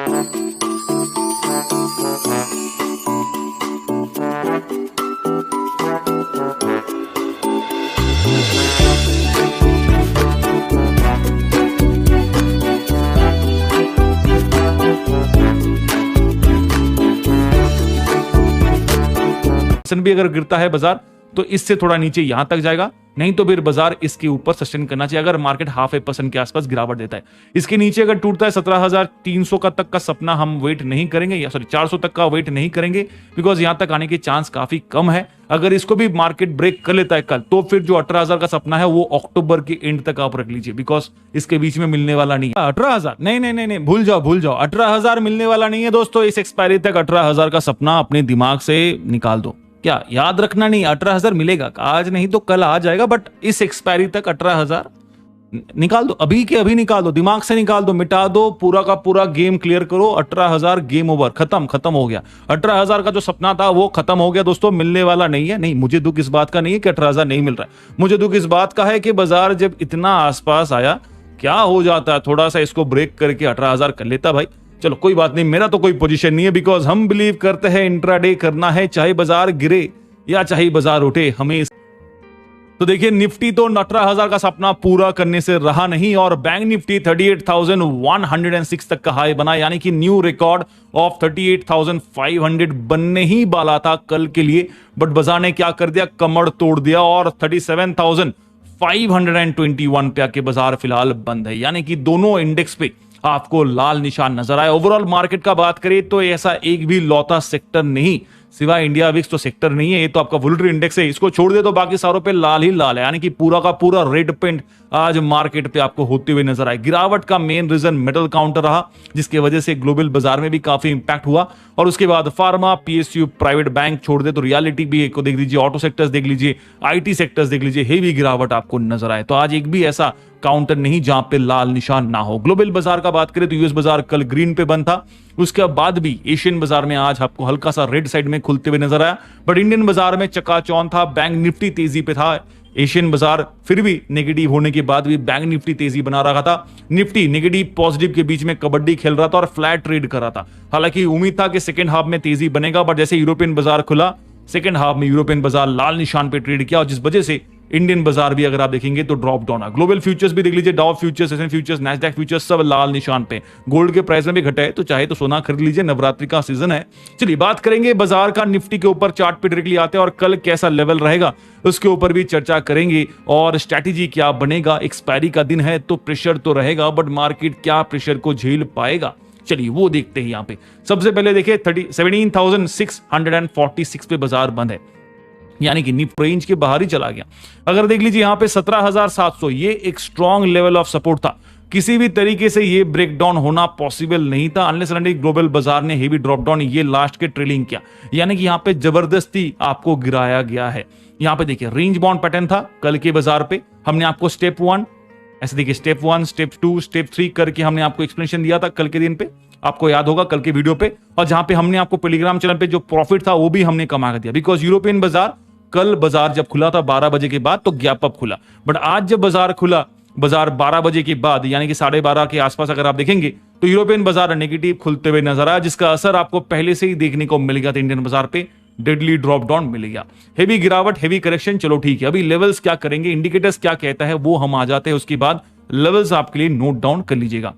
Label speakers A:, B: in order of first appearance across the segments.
A: भी अगर गिरता है बाजार तो इससे थोड़ा नीचे यहां तक जाएगा, नहीं तो फिर बाजार इसके ऊपर सस्टेन करना चाहिए अगर मार्केट 0.5% के आसपास गिरावट देता है। इसके नीचे अगर टूटता है 17,300 का तक का सपना हम वेट नहीं करेंगे, या सॉरी 400 तक का वेट नहीं करेंगे, बिकॉज यहां तक आने के चांस काफी कम है। अगर इसको भी मार्केट ब्रेक कर लेता है कल, तो फिर जो 18,000 का सपना है वो अक्टूबर के एंड तक आप रख लीजिए, बिकॉज इसके बीच में मिलने वाला नहीं है 18,000। नहीं, भूल जाओ 18,000 मिलने वाला नहीं है दोस्तों। इस एक्सपायरी तक 18,000 का सपना अपने दिमाग से निकाल दो। क्या याद रखना नहीं, 18,000 मिलेगा, आज नहीं तो कल आ जाएगा, बट इस एक्सपायरी तक 18,000 निकाल दो, अभी के अभी निकाल दो, दिमाग से निकाल दो, मिटा दो, पूरा का पूरा गेम क्लियर करो। 18,000 गेम ओवर, खत्म हो गया। 18,000 का जो सपना था वो खत्म हो गया दोस्तों, मिलने वाला नहीं है। नहीं, मुझे दुख इस बात का नहीं है कि 18,000 नहीं मिल रहा है, मुझे दुख इस बात का है कि बाजार जब इतना आसपास आया, क्या हो जाता है थोड़ा सा इसको ब्रेक करके 18,000 कर लेता भाई। चलो कोई बात नहीं, मेरा तो कोई पोजीशन नहीं है, बिकॉज हम बिलीव करते हैं इंट्राडे करना है, चाहे बाजार गिरे या चाहे बाजार उठे, हमें। तो देखिए निफ्टी तो 18,000 का सपना पूरा करने से रहा नहीं, और बैंक निफ्टी 38,106 तक का हाई बना, यानी कि न्यू रिकॉर्ड ऑफ 38,500 बनने ही वाला था कल के लिए, बट बाजार ने क्या कर दिया, कमर तोड़ दिया और 37,521 पे आके बाजार फिलहाल बंद है, यानी कि दोनों इंडेक्स पे आपको लाल निशान नजर आए। ओवरऑल मार्केट का बात करें तो ऐसा एक भी लौता सेक्टर नहीं, सिवाय इंडिया विक्स तो सेक्टर नहीं है, ये तो आपका वोलेटिलिटी इंडेक्स है, इसको छोड़ दे तो बाकी सारों पे लाल ही लाल है, यानी कि पूरा का पूरा रेड पेंट आज मार्केट पे आपको होते हुए नजर आए। गिरावट का मेन रीजन मेटल काउंटर रहा, जिसकी वजह से ग्लोबल बाजार में भी काफी इंपैक्ट हुआ, और उसके बाद फार्मा, पीएसयू, प्राइवेट बैंक छोड़ दे तो रियलिटी भी को देख लीजिए, ऑटो सेक्टर्स देख लीजिए, आईटी सेक्टर्स देख लीजिए, हेवी गिरावट आपको नजर आए। तो आज एक भी ऐसा काउंटर नहीं जहां पे लाल निशान ना हो। ग्लोबल बाजार का बात करें तो यूएस बाजार कल ग्रीन पे बंद था, उसके बाद भी एशियन बाजार में आज आपको हल्का सा रेड साइड में खुलते हुए नजर आया, बट इंडियन बाजार में चकाचौंध था। बैंक निफ्टी तेजी पे था, एशियन बाजार फिर भी नेगेटिव होने के बाद भी बैंक निफ्टी तेजी बना रहा था। निफ्टी नेगेटिव पॉजिटिव के बीच में कबड्डी खेल रहा था और फ्लैट ट्रेड कर रहा था। हालांकि उम्मीद था कि सेकंड हाफ में तेजी बनेगा, बट जैसे यूरोपियन बाजार खुला, सेकंड हाफ में यूरोपियन बाजार लाल निशान पे ट्रेड किया, और जिस वजह से इंडियन बाजार भी अगर आप देखेंगे तो ड्रॉप डाउन है। ग्लोबल फ्यूचर्स भी देख लीजिए, Dow futures, S&P futures, Nasdaq futures सब लाल निशान पे। गोल्ड के प्राइस में भी घटा है, तो चाहे तो सोना खरीद लीजिए, नवरात्रि का सीजन है। चलिए बात करेंगे बाजार का, निफ्टी के ऊपर चार्ट पे डायरेक्टली आते हैं, और कल कैसा लेवल रहेगा उसके ऊपर भी चर्चा करेंगे, और स्ट्रैटेजी क्या बनेगा। एक्सपायरी का दिन है तो प्रेशर तो रहेगा, बट मार्केट क्या प्रेशर को झेल पाएगा, चलिए वो देखते हैं। यहां पे सबसे पहले देखिए 17,646 पे बाजार बंद है, यानी कि निफ्टी रेंज के बाहर ही चला गया। अगर देख लीजिए यहां पे 17,700, ये एक स्ट्रॉन्ग लेवल ऑफ सपोर्ट था, किसी भी तरीके से ये ब्रेक डाउन होना पॉसिबल नहीं था, अनलेस अनटिल ग्लोबल बाजार ने हेवी ड्रॉप डाउन ये लास्ट के ट्रेलिंग किया, यानी कि यहां पे जबरदस्ती आपको गिराया गया है। यहां पे देखिए रेंज बाउंड पैटर्न था कल के बाजार पे, हमने आपको स्टेप 1 ऐसे देखिए, स्टेप 1, स्टेप 2, स्टेप 3 करके हमने आपको एक्सप्लेनेशन दिया था कल के दिन पे, आपको याद होगा कल के वीडियो पे, और जहां पे हमने आपको टेलीग्राम चैनल पे जो प्रॉफिट था वो भी हमने कमा कर दिया, बिकॉज यूरोपियन बाजार कल बाजार जब खुला था 12 बजे के बाद तो गैप अप खुला, बट आज जब बाजार खुला, बाजार 12 बजे के बाद यानी कि 12:30 के आसपास अगर आप देखेंगे तो यूरोपियन बाजार नेगेटिव खुलते हुए नजर आया, जिसका असर आपको पहले से ही देखने को मिल गया था। इंडियन बाजार पे डेडली ड्रॉप डाउन मिल गया, हेवी गिरावट, हेवी करेक्शन। चलो ठीक है, अभी लेवल्स क्या करेंगे, इंडिकेटर्स क्या कहता है वो हम आ जाते हैं, उसके बाद लेवल्स आपके लिए नोट डाउन कर लीजिएगा।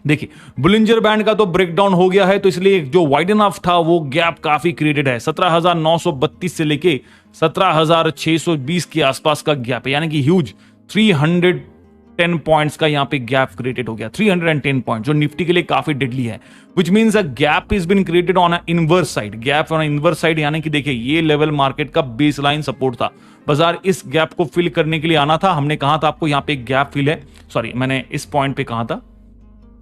A: देखिए बुलिंजर बैंड का तो ब्रेकडाउन हो गया है, तो इसलिए जो वाइडन ऑफ था वो गैप काफी क्रिएटेड है। 17,932 से लेके 17,620 के आसपास का गैप है, यानी कि ह्यूज 310 पॉइंट्स का यहां पे गैप क्रिएटेड हो गया। 310 पॉइंट जो निफ्टी के लिए काफी डेडली है, which means a gap is been created on a inverse side. Gap on inverse side यानी कि देखिए ये लेवल मार्केट का बेसलाइन सपोर्ट था, बाजार इस गैप को फिल करने के लिए आना था। हमने कहा था आपको यहां पे एक गैप फिल है, सॉरी मैंने इस पॉइंट पे कहा था,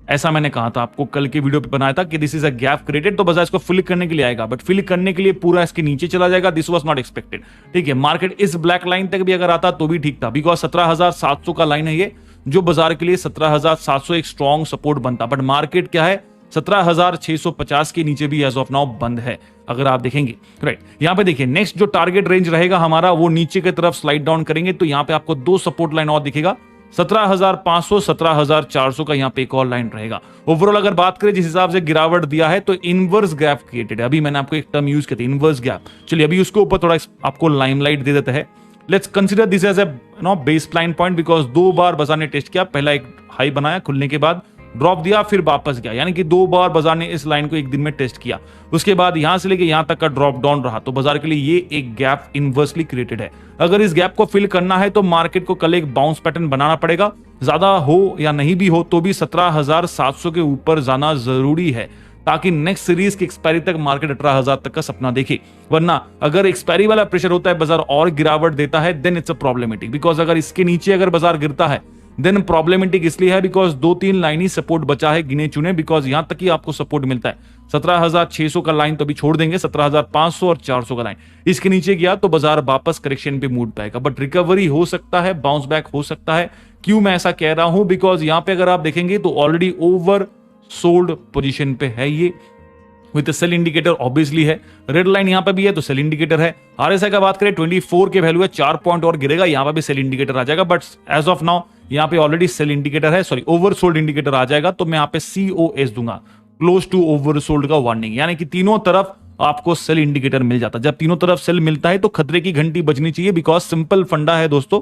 A: ऐसा मैंने कहा था आपको कल के वीडियो पे बनाया था कि this is a gap created, तो बाजार इसको फिल करने के लिए आएगा, बट फिल करने के लिए पूरा इसके नीचे चला जाएगा। दिस वाज नॉट एक्सपेक्टेड, ठीक है। मार्केट इस ब्लैक लाइन तक भी अगर आता तो भी ठीक था, बिकॉज 17,700 का लाइन है ये, जो बाजार के लिए 17,700 एक स्ट्रॉन्ग सपोर्ट बनता, बट मार्केट क्या है 17,650 के नीचे भी एज ऑफ नाउ बंद है, अगर आप देखेंगे राइट। यहां पे देखिए नेक्स्ट जो टारगेट रेंज रहेगा हमारा वो नीचे की तरफ स्लाइड डाउन करेंगे, तो यहां पे आपको दो सपोर्ट लाइन और दिखेगा, 17,500 17,400 का यहाँ पे एक और लाइन रहेगा। ओवरऑल अगर बात करें जिस हिसाब से गिरावट दिया है तो इनवर्स गैप क्रिएटेड है। अभी मैंने आपको एक टर्म यूज किया था इनवर्स गैप। चलिए अभी उसके ऊपर थोड़ा आपको लाइमलाइट दे देते हैं। Let's consider this as a base line point because 2 बार बाजार ने टेस्ट किया। पहला एक हाई बनाया, खुलने के बाद ड्रॉप दिया, फिर वापस गया, यानी कि 2 बार बाजार ने इस लाइन को एक दिन में टेस्ट किया। उसके बाद यहां से लेके यहां तक का ड्रॉप डाउन रहा, तो बाजार के लिए ये एक गैप इनवर्सली क्रिएटेड है। अगर इस गैप को फिल करना है तो मार्केट को कल एक बाउंस पैटर्न बनाना पड़ेगा, ज्यादा हो या नहीं भी हो तो भी 17,700 के ऊपर जाना जरूरी है ताकि नेक्स्ट सीरीज की एक्सपायरी तक मार्केट 18,000 तक का सपना देखे। वरना अगर एक्सपायरी वाला प्रेशर होता है, बाजार और गिरावट देता है, then it's a problematic. Because अगर इसके नीचे अगर बाजार गिरता है देन प्रॉब्लमेटिक इसलिए है बिकॉज 2-3 लाइन ही सपोर्ट बचा है गिने चुने, बिकॉज यहां तक ही आपको सपोर्ट मिलता है। 17,600 का लाइन तो अभी छोड़ देंगे, 17,500 और 400 का लाइन इसके नीचे गया तो बाजार वापस करेक्शन पे मूड पाएगा, बट रिकवरी हो सकता है, बाउंस बैक हो सकता है। क्यों मैं ऐसा कह रहा हूं? बिकॉज यहां पे अगर आप देखेंगे तो ऑलरेडी ओवर सोल्ड पोजीशन पे है ये, विद सेल इंडिकेटर ऑब्वियसली है, रेड लाइन यहां पे भी है तो सेल इंडिकेटर है। आरएसआई का बात करें 24 के वैल्यू है, 4 पॉइंट और गिरेगा, यहां पे भी सेल इंडिकेटर आ जाएगा, बट एज ऑफ नाउ यहां पे ऑलरेडी सेल इंडिकेटर है, सॉरी ओवरसोल्ड इंडिकेटर आ जाएगा, तो मैं यहां पे COS दूंगा, क्लोज टू ओवरसोल्ड का वार्निंग, यानी कि तीनों तरफ आपको सेल इंडिकेटर मिल जाता है। जब तीनों तरफ सेल मिलता है तो खतरे की घंटी बजनी चाहिए, बिकॉज सिंपल फंडा है दोस्तों।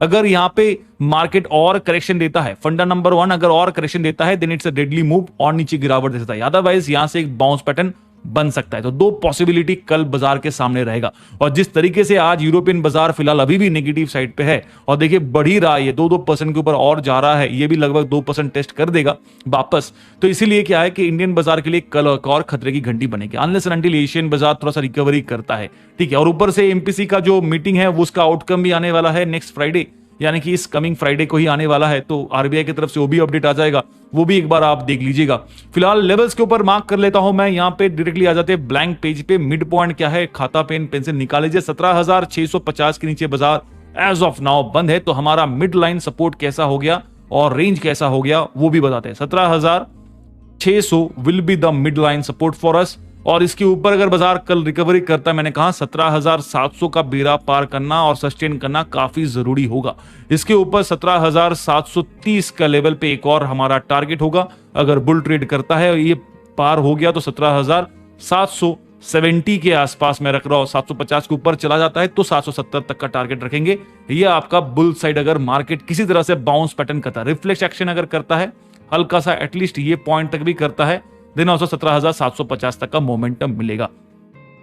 A: अगर यहां पे मार्केट और करेक्शन देता है, फंडा नंबर 1 अगर और करेक्शन देता है then it's a deadly move, और नीचे गिरावट दे सकता है, अदरवाइज यहां से एक बाउंस पैटर्न बन सकता है। तो 2 पॉसिबिलिटी कल बाजार के सामने रहेगा। और जिस तरीके से आज यूरोपियन बाजार फिलहाल अभी भी नेगेटिव साइड पे है और देखिए बढ़ ही रहा है, ये 2% के ऊपर और जा रहा है, ये भी लगभग 2% टेस्ट कर देगा वापस। तो इसीलिए क्या है कि इंडियन बाजार के लिए कल एक और खतरे की घंटी बनेगी, अनलेस एंड अनटिल एशियन बाजार थोड़ा सा रिकवरी करता है, ठीक है। और ऊपर से MPC का जो मीटिंग है वो उसका आउटकम भी आने वाला है नेक्स्ट फ्राइडे, यानी कि इस कमिंग फ्राइडे को ही आने वाला है, तो RBI की तरफ से वो भी अपडेट आ जाएगा, वो भी एक बार आप देख लीजिएगा। फिलहाल लेवल्स के ऊपर मार्क कर लेता हूं मैं, यहां पे डायरेक्टली आ जाते हैं ब्लैंक पेज पे। मिड पॉइंट क्या है, खाता पेन पेंसिल निकाल लीजिए, 17,650 के नीचे बाजार एज ऑफ नाउ बंद है, तो हमारा मिड लाइन सपोर्ट कैसा हो गया और रेंज कैसा हो गया वो भी बताते हैं। 17,600 will be the mid line support for us, और इसके ऊपर अगर बाजार कल रिकवरी करता है, मैंने कहा 17,700 का बेड़ा पार करना और सस्टेन करना काफी जरूरी होगा। इसके ऊपर 17,730 का लेवल पे एक और हमारा टारगेट होगा। अगर बुल ट्रेड करता है ये पार हो गया तो 17,770 के आसपास मैं रख रहा हूं, 750 के ऊपर चला जाता है तो 770 तक का टारगेट रखेंगे। ये आपका बुल साइड अगर मार्केट किसी तरह से बाउंस पैटर्न करता है, रिफ्लेक्स एक्शन अगर करता है हल्का सा, एटलीस्ट ये पॉइंट तक भी करता है, देन ऑल्सो 17,750 तक का मोमेंटम मिलेगा।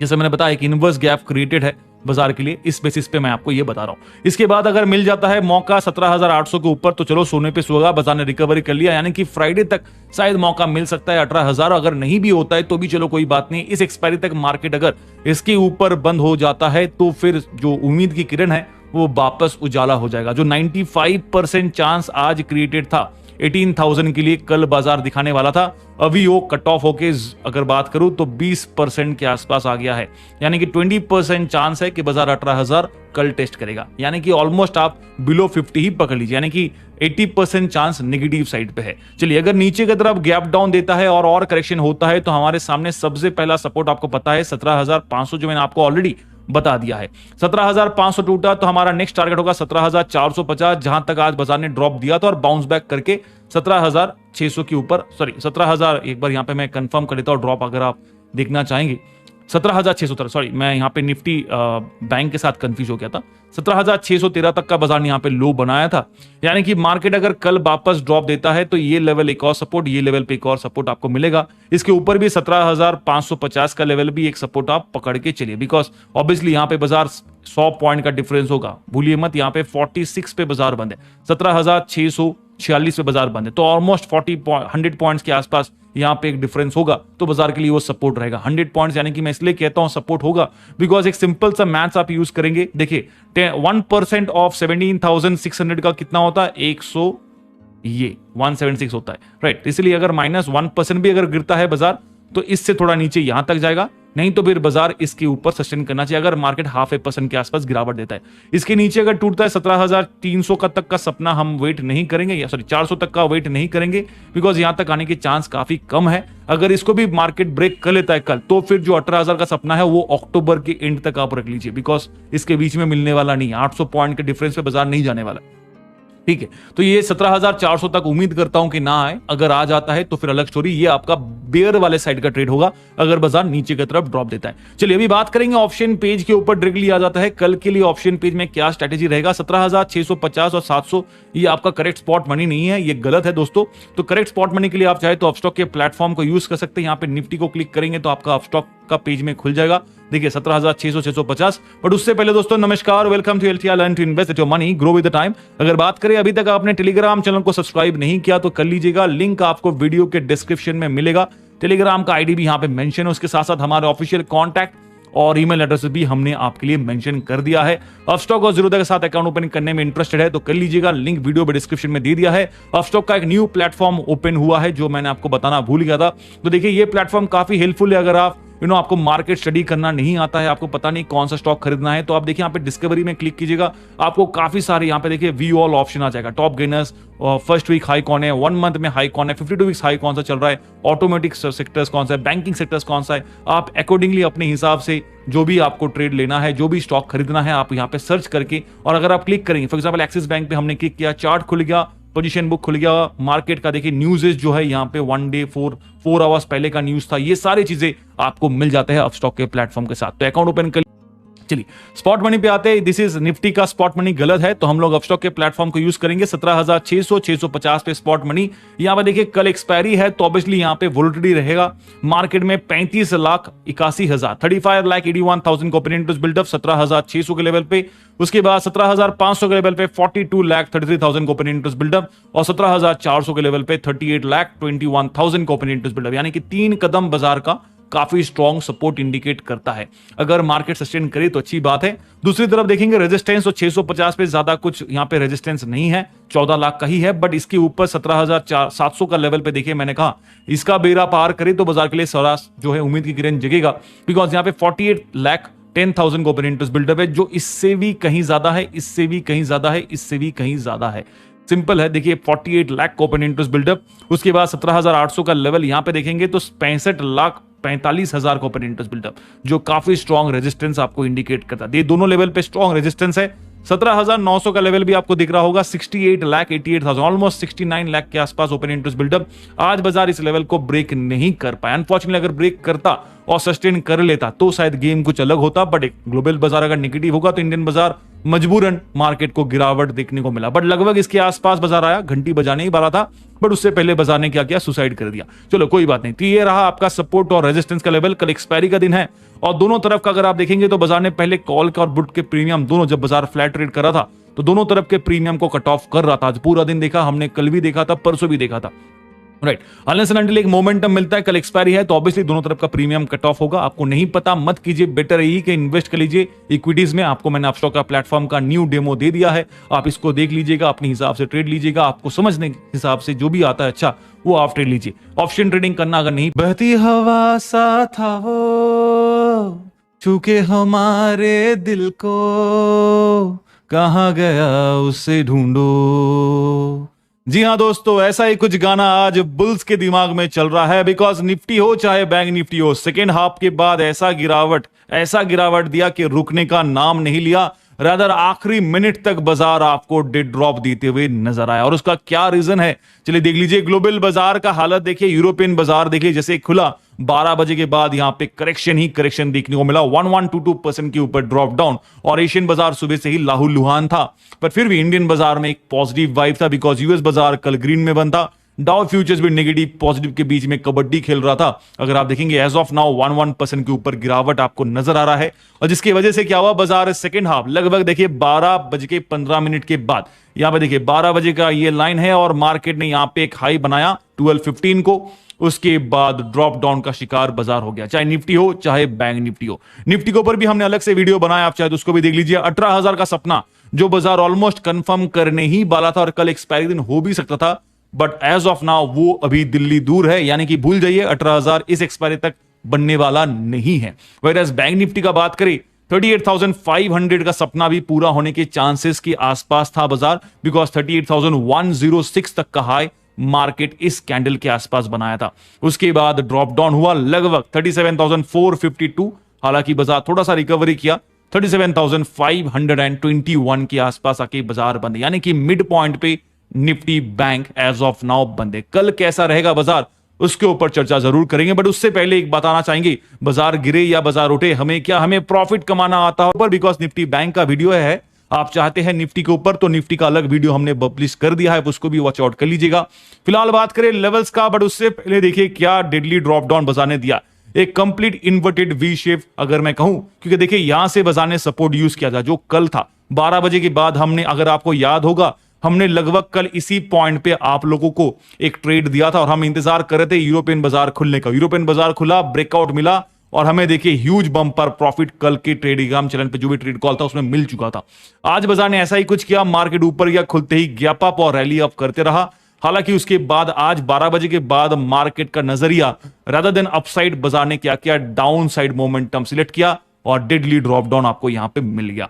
A: जैसे मैंने बताया एक इनवर्स गैप क्रिएटेड है बाजार के लिए, इस बेसिस पे मैं आपको ये बता रहा हूं। इसके बाद अगर मिल जाता है मौका 17,800 के ऊपर तो चलो सोने पे सुहागा, बाजार ने रिकवरी कर लिया, यानी कि फ्राइडे तक शायद मौका मिल सकता है 18,000। अगर नहीं भी होता है तो भी चलो कोई बात नहीं, इस एक्सपायरी तक मार्केट अगर इसके ऊपर बंद हो जाता है तो फिर जो उम्मीद की किरण है वो वापस उजाला हो जाएगा। जो 95% चांस आज क्रिएटेड था 18,000 के लिए कल बाजार दिखाने वाला था, अभी वो कट ऑफ होके अगर बात करूं तो 20% के आसपास आ गया है, यानी कि 20% चांस है कि बाजार 18,000 कल टेस्ट करेगा, यानी कि ऑलमोस्ट आप बिलो 50 ही पकड़ लीजिए, यानी कि 80% चांस नेगेटिव साइड पे है। चलिए अगर नीचे की तरफ गैप डाउन देता है और करेक्शन होता है तो हमारे सामने सबसे पहला सपोर्ट आपको पता है 17,500, जो मैंने आपको ऑलरेडी बता दिया है। 17,500 टूटा तो हमारा नेक्स्ट टारगेट होगा 17,450, जहां तक आज बाजार ने ड्रॉप दिया था, और बाउंस बैक करके 17,600 के ऊपर, सॉरी 17,000, एक बार यहां पे मैं कंफर्म कर लेता हूं ड्रॉप अगर आप देखना चाहेंगे, 17,613, सॉरी मैं यहां पे निफ्टी बैंक के साथ कंफ्यूज हो गया था, 17,613 तक का बाजार ने यहां पे लो बनाया था। यानी कि मार्केट अगर कल वापस ड्रॉप देता है तो ये लेवल एक और सपोर्ट, ये लेवल पे एक और सपोर्ट आपको मिलेगा। इसके ऊपर भी 17,550 का लेवल भी एक सपोर्ट आप पकड़ के चलिए, बिकॉज ऑब्वियसली यहां पे बाजार 100 पॉइंट का डिफरेंस होगा, भूलिए मत, यहां पे 46 पे बाजार बंद है, 17,646 पे बाजार बंद है, तो ऑलमोस्ट 100 पॉइंट्स के आसपास यहां पे एक डिफरेंस होगा, तो बाजार के लिए वो सपोर्ट रहेगा 100 पॉइंट्स। यानी कि मैं इसलिए कहता हूं सपोर्ट होगा बिकॉज एक सिंपल सा मैथ्स आप यूज करेंगे, देखिए 1% ऑफ 17,600 का कितना होता है, 176 होता है, राइट। इसलिए अगर -1% भी अगर गिरता है बाजार तो इससे थोड़ा नीचे यहां तक जाएगा, नहीं तो फिर बाजार इसके ऊपर सस्टेन करना चाहिए अगर मार्केट 0.5% के आसपास गिरावट देता है। इसके नीचे अगर टूटता है 17,300 का तक का सपना हम वेट नहीं करेंगे, या सॉरी 400 तक का वेट नहीं करेंगे, बिकॉज यहां तक आने के चांस काफी कम है। अगर इसको भी मार्केट ब्रेक कर लेता है कल तो फिर जो 18,000 का सपना है वो अक्टूबर के एंड तक आप रख लीजिए, बिकॉज इसके बीच में मिलने वाला नहीं है, 800 पॉइंट के डिफरेंस पे बाजार नहीं जाने वाला। ठीक है, तो ये 17,400 तक उम्मीद करता हूं कि ना आए। अगर आ जाता है तो फिर अलग स्टोरी, ये आपका बेयर वाले साइड का ट्रेड होगा अगर बाजार नीचे की तरफ ड्रॉप देता है। चलिए अभी बात करेंगे ऑप्शन पेज के ऊपर डायरेक्टली आ जाता है कल के लिए ऑप्शन पेज में क्या स्ट्रेटेजी रहेगा। 17,650 और 700 ये आपका करेक्ट स्पॉट मनी नहीं है, ये गलत है दोस्तों। तो करेक्ट स्पॉट मनी के लिए आप चाहे तो अपस्टॉक के प्लेटफॉर्म को यूज कर सकते हैं। यहाँ पे निफ्टी को क्लिक करेंगे तो आपका अपस्टॉक का पेज में खुल जाएगा। देखिए 17,600 650। बट उससे पहले दोस्तों नमस्कार, welcome to LTI learn to invest your money grow with the time. अगर बात करें अभी तक आपने टेलीग्राम चैनल को सब्सक्राइब नहीं किया तो कर लीजिएगा, लिंक आपको वीडियो के डिस्क्रिप्शन में मिलेगा। टेलीग्राम का आईडी भी यहाँ पे मेंशन है, उसके साथ साथ हमारे ऑफिशियल कॉन्टैक्ट और ईमेल एड्रेस भी हमने आपके लिए मेंशन कर दिया है। अपस्टॉक और ज़ीरोधा के साथ अकाउंट ओपन करने में इंटरेस्टेड है तो कर लीजिएगा, लिंक वीडियो में डिस्क्रिप्शन में दे दिया है। अपस्टॉक का एक न्यू प्लेटफॉर्म ओपन हुआ है जो मैंने आपको बताना भूल गया था। तो देखिए ये प्लेटफॉर्म काफी हेल्पफुल है। अगर आप आपको मार्केट स्टडी करना नहीं आता है, आपको पता नहीं कौन सा स्टॉक खरीदना है, तो आप देखिए यहाँ पे डिस्कवरी में क्लिक कीजिएगा, आपको काफी सारे यहाँ पे देखिए व्यू ऑल ऑप्शन आ जाएगा। Top gainers, first week high कौन है, 1 मंथ में हाई कौन है, 52 वीक्स हाई कौन सा चल रहा है, ऑटोमेटिक सेक्टर्स कौन सा है, बैंकिंग सेक्टर्स कौन सा है। आप अकॉर्डिंगली अपने हिसाब से जो भी आपको ट्रेड लेना है, जो भी स्टॉक खरीदना है, आप यहाँ पे सर्च करके, और अगर आप क्लिक करेंगे, फॉर एग्जाम्पल एक्सिस बैंक पे हमने क्लिक किया, चार्ट खुल गया, पोजीशन बुक खुल गया, मार्केट का देखिए न्यूज़ जो है यहाँ पे 1 डे 4 आवर्स पहले का न्यूज़ था, ये सारी चीजें आपको मिल जाते हैं अपस्टॉक के प्लेटफॉर्म के साथ। तो अकाउंट ओपन कर। चलिए स्पॉट मनी पे आते हैं। दिस इज निफ्टी का स्पॉट मनी गलत है, तो हम लोग अपस्टॉक के प्लेटफॉर्म को यूज करेंगे। 17,600 650 पे स्पॉट मनी। यहां पे देखिए कल एक्सपायरी है तो ऑब्वियसली यहां पे वोलेटिलिटी रहेगा। मार्केट में 35,81,000 35,81,000 को ओपनिंग इंटरेस्ट बिल्डअप 17,600 के लेवल पे। उसके बाद 17,500 के लेवल पे 42,33,000 को ओपनिंग इंटरेस्ट बिल्डअप और 17,400 के लेवल पे 38,21,000 को ओपनिंग इंटरेस्ट बिल्डअप। यानी कि 3 कदम बाजार का काफी स्ट्रॉन्ग सपोर्ट इंडिकेट करता है। अगर मार्केट सस्टेन करे तो अच्छी बात है। दूसरी तरफ देखेंगे रेजिस्टेंस तो 650 पे ज्यादा कुछ यहाँ पे रेजिस्टेंस नहीं है, 14 लाख का ही है। बट इसके ऊपर 17,700 का लेवल पे देखिए, मैंने कहा इसका बेड़ा पार करे तो बाजार के लिए सरास जो है उम्मीद की किरण जगेगा। बिकॉज यहाँ पे 48,10,000 को ओपनिंग इंटरेस्ट बिल्डअप है, जो इससे भी कहीं ज्यादा है, इससे भी कहीं ज्यादा है, इससे भी कहीं ज्यादा है। सिंपल है, देखिए 48 लाख को ओपन इंटरेस्ट बिल्डअप। उसके बाद 17,800 का लेवल यहां पे देखेंगे तो 65,45,000 को ओपन इंटरेस्ट बिल्डअप, जो काफी स्ट्रॉन्ग रेजिस्टेंस आपको इंडिकेट करता है। ये दोनों लेवल पे स्ट्रॉन्ग रेजिस्टेंस है। 17,900 का लेवल भी आपको दिख रहा होगा, 68,88,000 ऑलमोस्ट 69 लाख के आसपास ओपन इंटरेस्ट बिल्डअप। आज बाजार इस लेवल को ब्रेक नहीं कर पाया। अनफॉर्चुनेटली अगर ब्रेक करता और सस्टेन कर लेता तो शायद गेम कुछ अलग होता। बट एक ग्लोबल बाजार अगर नेगेटिव होगा तो इंडियन बाजार मजबूरन मार्केट को गिरावट देखने को मिला। बट लगभग इसके आसपास बाजार आया, घंटी बजाने ही वाला था, बट उससे पहले बाजार ने क्या किया, सुसाइड कर दिया। चलो कोई बात नहीं। तो ये रहा आपका सपोर्ट और रेजिस्टेंस का लेवल। कल एक्सपायरी का दिन है और दोनों तरफ का अगर आप देखेंगे तो बाजार ने पहले कॉल का और बुट के प्रीमियम दोनों, जब बाजार फ्लैट ट्रेड कर रहा था तो दोनों तरफ के प्रीमियम को कट ऑफ कर रहा था। आज पूरा दिन देखा हमने, कल भी देखा था, परसों भी देखा था, राइट। अनलेस एंड अनटिल एक मोमेंटम मिलता है, कल एक्सपायरी है तो ऑब्वियसली दोनों तरफ का प्रीमियम कट ऑफ होगा। आपको नहीं पता मत कीजिए, बेटर यही कि इन्वेस्ट कर लीजिए इक्विटीज में। आपको मैंने अपस्टॉक का प्लेटफॉर्म का न्यू डेमो दे दिया है, आप इसको देख लीजिएगा, अपने हिसाब से ट्रेड लीजिएगा। आपको समझने के हिसाब से जो भी आता है अच्छा वो आप ट्रेड लीजिए। ऑप्शन ट्रेडिंग करना अगर नहीं, बहती हवा सा था वो छूके हमारे दिल को, कहां गया उसे ढूंढो। जी हाँ दोस्तों, ऐसा ही कुछ गाना आज बुल्स के दिमाग में चल रहा है। बिकॉज निफ्टी हो चाहे बैंक निफ्टी हो, सेकेंड हाफ के बाद ऐसा गिरावट दिया कि रुकने का नाम नहीं लिया। रादर आखिरी मिनट तक बाजार आपको डेड ड्रॉप देते हुए नजर आया। और उसका क्या रीजन है, चलिए देख लीजिए। ग्लोबल बाजार का हालत देखिए, यूरोपियन बाजार देखिए, जैसे खुला 12 बजे के बाद यहां पे करेक्शन ही करेक्शन देखने को मिला, 1122% के ऊपर ड्रॉप डाउन। और एशियन बाजार सुबह से ही लाहौलुहान था, पर फिर भी इंडियन बाजार में एक पॉजिटिव वाइब था। बिकॉज यूएस बाजार कल ग्रीन में बंद था, डाउ फ्यूचर्स भी नेगेटिव पॉजिटिव के बीच में कबड्डी खेल रहा था। अगर आप देखेंगे एज ऑफ नाउ 11% के ऊपर गिरावट आपको नजर आ रहा है। और जिसकी वजह से क्या हुआ, बाजार सेकंड हाफ लगभग देखिए 12:15 के बाद, यहां पे देखिए 12 बजे का ये लाइन है और मार्केट ने यहां पे एक हाई बनाया 12:15 को। उसके बाद ड्रॉप डाउन का शिकार बाजार हो गया, चाहे निफ्टी हो चाहे बैंक निफ्टी हो। निफ्टी के ऊपर भी हमने अलग से वीडियो बनाया, आप चाहे तो उसको भी देख लीजिए। 18,000 का सपना जो बाजार ऑलमोस्ट कंफर्म करने ही वाला था और कल एक्सपायरी दिन हो भी सकता था, बट एज ऑफ नाउ वो अभी दिल्ली दूर है। यानी कि भूल जाइए, 18,000 इस एक्सपायरी तक बनने वाला नहीं है। वेयरएज बैंक निफ्टी का बात करें, 38,500 का सपना भी पूरा होने के चांसेस के आसपास था बाजार। बिकॉज 38,106 तक का हाई मार्केट इस कैंडल के आसपास बनाया था। उसके बाद ड्रॉप डाउन हुआ लगभग 37,452। हालांकि बाजार थोड़ा सा रिकवरी किया, 37,521 के आसपास आके बाजार बंद है, यानी कि मिड पॉइंट पे Nifty bank as of now बंद है। कल कैसा रहेगा बाजार, उसके ऊपर चर्चा जरूर करेंगे, बट उससे पहले एक बताना चाहेंगे, बाजार गिरे या बाजार उठे, हमें क्या, हमें प्रॉफिट कमाना आता है ऊपर, बिकॉज निफ्टी बैंक का वीडियो है। आप चाहते हैं निफ्टी के ऊपर, तो निफ्टी का अलग वीडियो हमने पब्लिश कर दिया है, उसको भी वॉच आउट कर लीजिएगा। फिलहाल बात करें लेवल्स का, बट उससे पहले देखिए क्या डेडली ड्रॉप डाउन बाजार ने दिया, एक कंप्लीट इन्वर्टेड वी शेप अगर मैं कहूं, क्योंकि देखिए यहां से बाजार ने सपोर्ट यूज किया था, जो कल था 12 बजे के बाद हमने, अगर आपको याद होगा, हमने लगभग कल इसी पॉइंट पे आप लोगों को एक ट्रेड दिया था और हम इंतजार कर रहे थे यूरोपियन बाजार खुलने का। यूरोपियन बाजार खुला, ब्रेकआउट मिला और हमें देखिए ह्यूज बम्पर प्रॉफिट कल के ट्रेडिंग चैनल पे जो भी ट्रेड कॉल था उसमें मिल चुका था। आज बाजार ने ऐसा ही कुछ किया, मार्केट ऊपर गया, खुलते ही गैप अप और रैली अप करते रहा। हालांकि उसके बाद आज 12 बजे के बाद मार्केट का नजरिया रादर देन अपसाइड, बाजार ने क्या किया, डाउन साइड मोमेंटम सिलेक्ट किया और डेडली ड्रॉप डाउन आपको यहां पे मिल गया।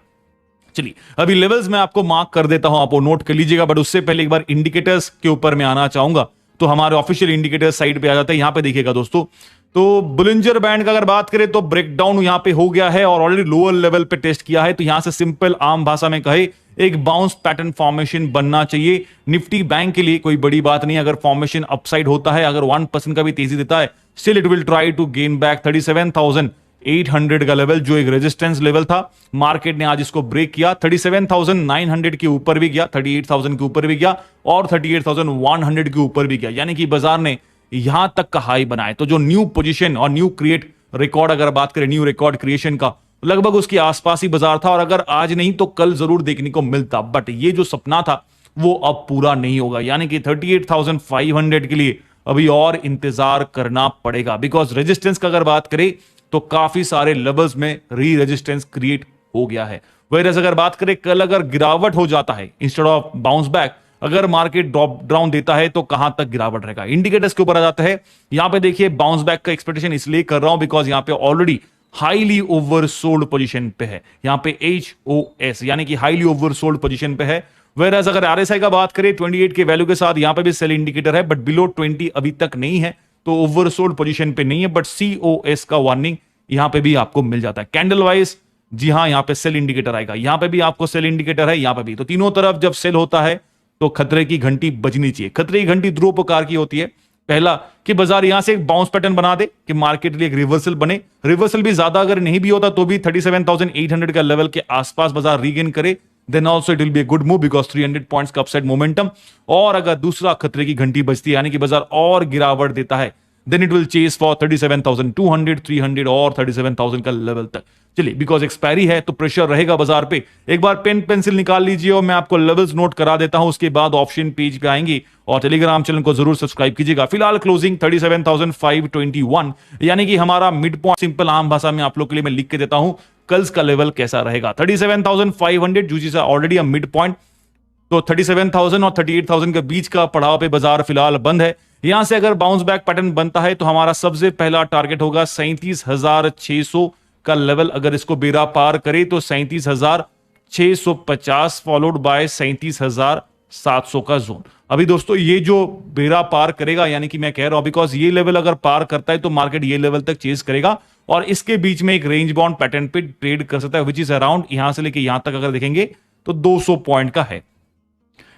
A: चलिए अभी लेवल्स मैं आपको मार्क कर देता हूं, आप वो नोट कर लीजिएगा, बट उससे पहले एक बार इंडिकेटर्स के ऊपर मैं आना चाहूंगा। तो हमारे ऑफिशियल इंडिकेटर्स साइड पे आ जाते हैं, यहां पे देखिएगा दोस्तों। तो बुलिंजर बैंड का अगर बात करें तो ब्रेकडाउन यहां पे हो गया है और ऑलरेडी लोअर लेवल पे टेस्ट किया है। तो यहां से सिंपल आम भाषा में कहे, एक बाउंस पैटर्न फॉर्मेशन बनना चाहिए निफ्टी बैंक के लिए, कोई बड़ी बात नहीं। अगर फॉर्मेशन अपसाइड होता है, अगर 1% का भी तेजी देता है, still it will try to gain back 37,800 का लेवल, जो एक रेजिस्टेंस लेवल था। मार्केट ने आज इसको ब्रेक किया, 37,900 के ऊपर भी गया, 38,000 के ऊपर भी गया और 38,100 के ऊपर भी गया, यानी कि बाजार ने यहां तक का हाई बनाए। तो जो न्यू पोजीशन और न्यू क्रिएट रिकॉर्ड, अगर बात करें न्यू रिकॉर्ड क्रिएशन का, लगभग उसके आसपास ही बाजार था और अगर आज नहीं तो कल जरूर देखने को मिलता, बट ये जो सपना था वो अब पूरा नहीं होगा, यानी कि 38,500 के लिए अभी और इंतजार करना पड़ेगा। बिकॉज रेजिस्टेंस का अगर बात करें तो काफी सारे लेवल्स में री रेजिस्टेंस क्रिएट हो गया है। वेरएज़ अगर बात करें कल अगर गिरावट हो जाता है इंस्टेड ऑफ बाउंस बैक, अगर मार्केट ड्रॉप डाउन देता है तो कहां तक गिरावट रहेगा, इंडिकेटर्स के ऊपर आ जाता है। यहां पे देखिए बाउंस बैक का एक्सपेक्टेशन इसलिए कर रहा हूं बिकॉज यहां पे ऑलरेडी हाईली ओवरसोल्ड पोजीशन पे है, यहां पे HOS यानी कि हाईली ओवरसोल्ड पोजीशन पे है। वेरएज़ अगर RSI का बात करें 28 के वैल्यू के साथ, यहां पे भी सेल इंडिकेटर है, बट बिलो 20 अभी तक नहीं है, तो ओवरसोल्ड पोजीशन पे नहीं है, बट COS का वार्निंग यहां पे भी आपको मिल जाता है। कैंडल वाइज जी हां, यहां पे सेल इंडिकेटर आएगा, यहां पे भी आपको सेल इंडिकेटर है, यहां पे भी। तो तीनों तरफ जब सेल होता है तो खतरे की घंटी बजनी चाहिए। खतरे की घंटी दो प्रकार की होती है, पहला कि बाजार यहां से एक बाउंस पैटर्न बना दे कि मार्केट लिए एक रिवर्सल बने, रिवर्सल भी ज्यादा अगर नहीं भी होता तो भी 37,800 का लेवल के आसपास बाजार रीगेन करे, then also it will be a good move because 300 points का अपसाइड मोमेंटम। और अगर दूसरा खतरे की घंटी बजती है यानी कि बाजार और गिरावट देता है, then it will chase for 37,200, 300 और 37,000 का लेवल तक। चलिए बिकॉज एक्सपायरी है तो प्रेशर रहेगा बाजार पे। एक बार पेन पेंसिल निकाल लीजिए और मैं आपको लेवल्स नोट करा देता हूं, उसके बाद ऑप्शन पेज पे आएंगे और टेलीग्राम चैनल को जरूर सब्सक्राइब कीजिएगा। फिलहाल क्लोजिंग 37,521 यानी कि हमारा मिड पॉइंट, सिंपल आम भाषा में आप लोग के लिए मैं लिख के देता हूं कल का लेवल कैसा रहेगा। 37,500 जो चीज ऑलरेडी अ मिड पॉइंट, तो 37,000 और 38,000 के बीच का पड़ाव पे बाजार फिलहाल बंद है। यहां से अगर बाउंस बैक पैटर्न बनता है तो हमारा सबसे पहला टारगेट होगा 37,600 का लेवल। अगर इसको बेरा पार करे तो 37,650 फॉलोड बाय 37,700 का जोन। अभी दोस्तों ये जो बेरा पार करेगा, यानी कि मैं कह रहा हूं बिकॉज ये लेवल अगर पार करता है तो मार्केट ये लेवल तक चेज करेगा और इसके बीच में एक रेंज बाउंड पैटर्न पे ट्रेड कर सकता है, विच इज अराउंड यहां से लेके यहां तक अगर देखेंगे तो 200 पॉइंट का है।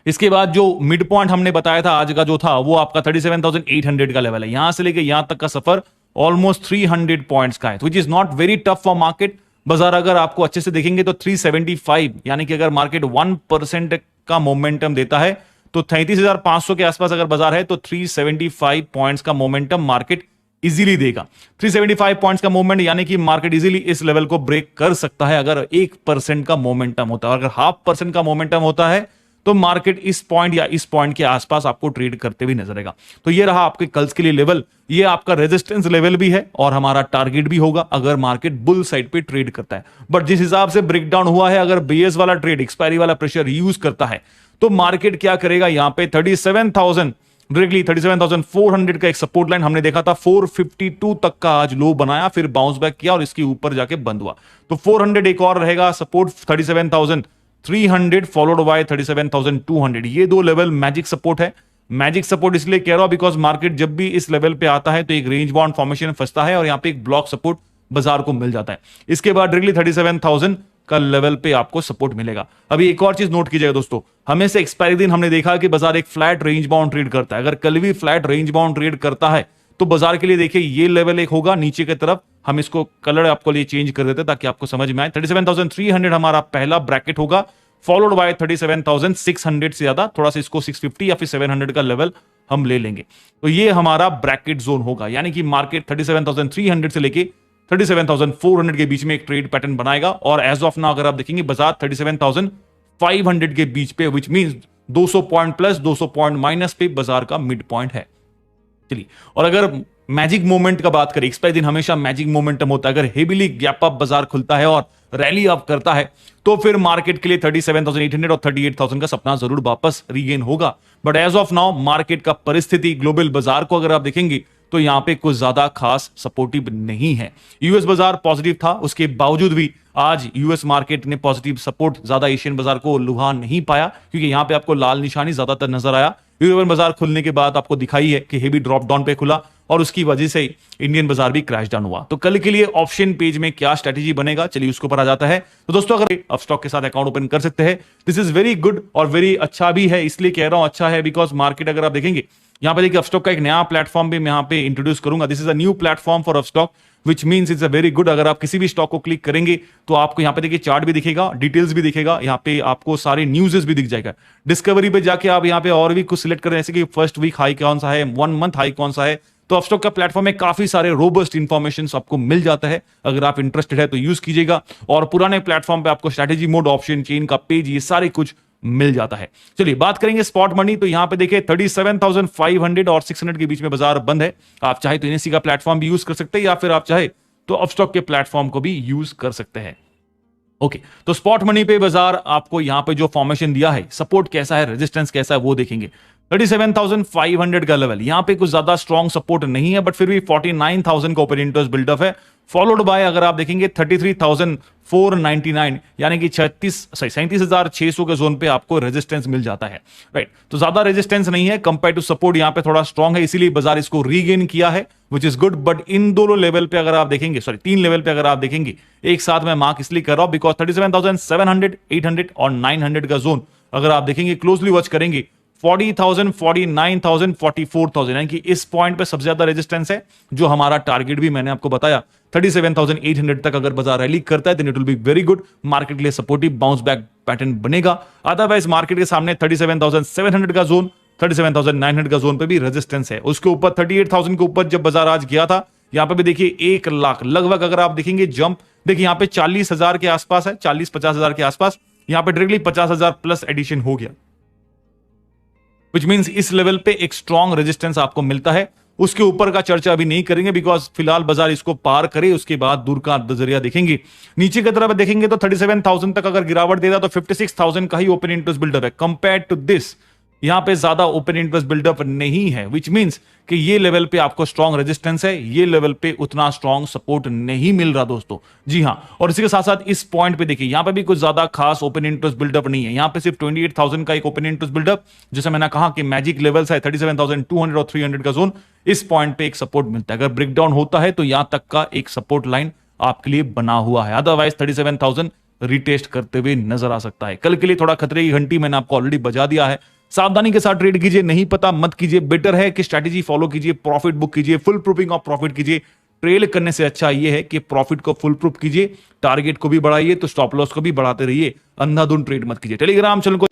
A: इसके बाद जो मिड पॉइंट हमने बताया था आज का जो था वो आपका 37,800 का लेवल है। यहां से लेके यहां तक का सफर ऑलमोस्ट 300 पॉइंट्स का है, which is not very tough for market. बाजार अगर आपको अच्छे से देखेंगे तो 375 यानी कि अगर मार्केट 1% का मोमेंटम देता है तो 33,500 के आसपास अगर बाजार है तो 375 पॉइंट्स का मोमेंटम मार्केट इजीली देगा। 375 पॉइंट्स का मोमेंट यानी कि मार्केट इजीली इस लेवल को ब्रेक कर सकता है अगर 1% का मोमेंटम होता है। अगर 0.5% का मोमेंटम होता है तो मार्केट इस पॉइंट या इस पॉइंट के आसपास आपको ट्रेड करते हुए नजर आएगा। तो ये रहा आपके कल के लिए लेवल, ये आपका रेजिस्टेंस लेवल भी है और हमारा टारगेट भी होगा अगर मार्केट बुल साइड पे ट्रेड करता है। बट जिस हिसाब से ब्रेकडाउन हुआ है, अगर बेस वाला ट्रेड, एक्सपायरी वाला प्रेशर यूज करता है तो मार्केट क्या करेगा, यहां पे 37,000 डायरेक्टली 37,400 का एक सपोर्ट लाइन हमने देखा था, 452 तक का आज लो बनाया, फिर बाउंस बैक किया और इसके ऊपर जाके बंद हुआ। तो 400 एक और रहेगा सपोर्ट, 37,300 फॉलोड बाय 37,200। ये दो लेवल मैजिक सपोर्ट है। मैजिक सपोर्ट इसलिए कह रहा हूं बिकॉज मार्केट जब भी इस लेवल पे आता है तो एक रेंज बाउंड फॉर्मेशन फंसता है और यहां पे एक ब्लॉक सपोर्ट बाजार को मिल जाता है। इसके बाद डायरेक्टली 37,000 का लेवल पे आपको सपोर्ट मिलेगा। अभी एक और चीज नोट कीजिएगा दोस्तों, हमेशा एक्सपायरी दिन हमने देखा कि बाजार एक फ्लैट रेंज बाउंड ट्रेड करता है। अगर कल भी फ्लैट रेंज बाउंड ट्रेड करता है तो बाजार के लिए देखिए ये लेवल एक होगा नीचे की तरफ, हम इसको कलर आपको लिए चेंज कर देते ताकि आपको समझ में आए। 37,300 हमारा पहला ब्रैकेट होगा, फॉलोड बाय 37,600 से ज्यादा, थोड़ा सा इसको 650 या फिर 700 का लेवल हम ले लेंगे। तो ये हमारा ब्रैकेट जोन होगा, यानी कि मार्केट 37,300 से लेके 37,400 के बीच में एक ट्रेड पैटर्न बनाएगा। और एज ऑफ नाउ अगर आप देखेंगे बाजार 37,500 के बीच पे, which means 200 point plus 200 point minus पे बाजार का मिड पॉइंट है। चलिए, और अगर मैजिक मोमेंट का बात करें, एक्सपायरी दिन हमेशा मैजिक मोमेंटम होता है। अगर हेवीली गैप अप बाजार खुलता है और रैली अप करता है तो फिर मार्केट के लिए 37,800 और 38,000 का सपना जरूर वापस रीगेन होगा। But as of now market का परिस्थिति, ग्लोबल बाजार को अगर आप देखेंगे तो यहां पे कुछ ज्यादा खास सपोर्टिव नहीं है। यूएस बाजार पॉजिटिव था, उसके बावजूद भी आज यूएस मार्केट ने पॉजिटिव सपोर्ट ज्यादा एशियन बाजार को लुभा नहीं पाया, क्योंकि यहां पे आपको लाल निशानी ज्यादातर नजर आया। यूरोपियन बाजार खुलने के बाद आपको दिखाई है कि हेवी ड्रॉप डाउन पे खुला और उसकी वजह से इंडियन बाजार भी क्रैश डाउन हुआ। तो कल के लिए ऑप्शन पेज में क्या स्ट्रेटेजी बनेगा, चलिए उसके ऊपर आ जाता है। तो दोस्तों, अगर आप स्टॉक के साथ अकाउंट ओपन कर सकते हैं, दिस इज वेरी गुड और वेरी अच्छा भी है। इसलिए कह रहा हूं अच्छा है बिकॉज मार्केट अगर आप देखेंगे यहां पे देखिए अपस्टॉक का एक नया प्लेटफॉर्म भी मैं यहां पे इंट्रोड्यूस करूंगा। This is a new platform for Upstox which means it's a very good. अगर आप किसी भी स्टॉक को क्लिक करेंगे तो आपको यहाँ पे देखिए चार्ट भी दिखेगा, डिटेल्स भी दिखेगा, यहाँ पे आपको सारे न्यूज़ भी दिख जाएगा। डिस्कवरी पे जाके आप यहाँ पे और भी कुछ सिलेक्ट करें, जैसे कि फर्स्ट वीक हाई कौन सा है, 1 मंथ हाई कौन सा है। तो अपस्टॉक का प्लेटफॉर्म में काफी सारे रोबस्ट इंफॉर्मेशन आपको मिल जाता है। अगर आप इंटरेस्टेड है तो यूज कीजिएगा। और पुराने प्लेटफॉर्म पे आपको स्ट्रैटेजी मोड, ऑप्शन चेन का पेज, ये सारे कुछ मिल जाता है। चलिए बात करेंगे स्पॉट मनी। तो यहां पे देखिए 37,500 और 600 के बीच में बाजार बंद है। आप चाहे तो एनएससी का प्लेटफॉर्म भी यूज कर सकते हैं या फिर आप चाहे तो अपस्टॉक के प्लेटफॉर्म को भी यूज कर सकते हैं। ओके, तो स्पॉट मनी पे बाजार आपको यहां पे जो फॉर्मेशन दिया है, सपोर्ट कैसा है, रेजिस्टेंस कैसा है वो देखेंगे। 37,500 का लेवल, यहां पे कुछ ज्यादा स्ट्रॉन्ग सपोर्ट नहीं है, बट फिर भी 49,000 का ओपन इंटरेस्ट बिल्डअप है। फॉलोड बाय अगर आप देखेंगे 33,499 यानी कि 37,600 के जोन पे आपको रेजिस्टेंस मिल जाता है, राइट। तो ज्यादा रेजिस्टेंस नहीं है कंपेयर टू सपोर्ट, यहां पे थोड़ा स्ट्रॉन्ग है, इसीलिए बाजार इसको रीगेन किया है, which is good. But in दोनों लेवल पे अगर आप देखेंगे, सॉरी 3 लेवल पे अगर आप देखेंगे, एक साथ मैं मार्क इसलिए कर रहा हूं बिकॉज 37,700, 800 और 900 का जोन अगर आप देखेंगे, क्लोजली वॉच करेंगे, 40,000, 49,000, 44,000 यानी कि इस पॉइंट पे सबसे ज्यादा रेजिस्टेंस है। जो हमारा टारगेट भी मैंने आपको बताया 37,800 तक अगर बाजार रैली करता है, then it will be very good, market के लिए सपोर्टिव बाउंस बैक पैटर्न बनेगा। अदरवाइज मार्केट के सामने 37,700 का जोन, 37,900 का जोन पे भी रेजिस्टेंस है। उसके ऊपर 38,000 के ऊपर जब बाजार आज गया था, यहां पे भी देखिए 1 लाख लगभग अगर आप देखेंगे जंप, देखिए यहां पे 40,000 के आसपास है, 40-50,000 के आसपास, यहां पे डायरेक्टली 50,000 प्लस एडिशन हो गया, विच मीन्स इस लेवल पे एक स्ट्रॉन्ग रेजिस्टेंस आपको मिलता है। उसके ऊपर का चर्चा अभी नहीं करेंगे बिकॉज फिलहाल बाजार इसको पार करे, उसके बाद दूर का नजरिया देखेंगे। नीचे की तरफ देखेंगे तो 37,000 तक अगर गिरावट देता तो 56,000 का ही ओपन इंटरेस्ट बिल्डअप है। कंपेयर टू दिस यहां पे ज्यादा ओपन इंटरेस्ट बिल्डअप नहीं है, विच मींस कि ये लेवल पे आपको स्ट्रॉन्ग रेजिस्टेंस है, ये लेवल पे उतना स्ट्रॉन्ग सपोर्ट नहीं मिल रहा दोस्तों। जी हां, और इसी के साथ साथ इस पॉइंट पे देखिए यहां पे भी कुछ ज्यादा खास ओपन इंटरेस्ट बिल्डअप नहीं है। यहां पे सिर्फ 28,000 का एक ओपन इंटरेस्ट बिल्डअप, जैसे मैंने कहा कि मैजिक लेवल्स है 37,200 और 300 का जोन, इस पॉइंट पे एक सपोर्ट मिलता है। अगर ब्रेकडाउन होता है तो यहां तक का एक सपोर्ट लाइन आपके लिए बना हुआ है। अदरवाइज 37,000 रिटेस्ट करते हुए नजर आ सकता है। कल के लिए थोड़ा खतरे की घंटी मैंने आपको ऑलरेडी बजा दिया है। सावधानी के साथ ट्रेड कीजिए, नहीं पता मत कीजिए, बेटर है कि स्ट्रैटेजी फॉलो कीजिए, प्रॉफिट बुक कीजिए, फुल प्रूफिंग ऑफ प्रॉफिट कीजिए। ट्रेल करने से अच्छा यह है कि प्रॉफिट को फुल प्रूफ कीजिए, टारगेट को भी बढ़ाइए तो स्टॉप लॉस को भी बढ़ाते रहिए, अंधाधुंध ट्रेड मत कीजिए। टेलीग्राम चैनल को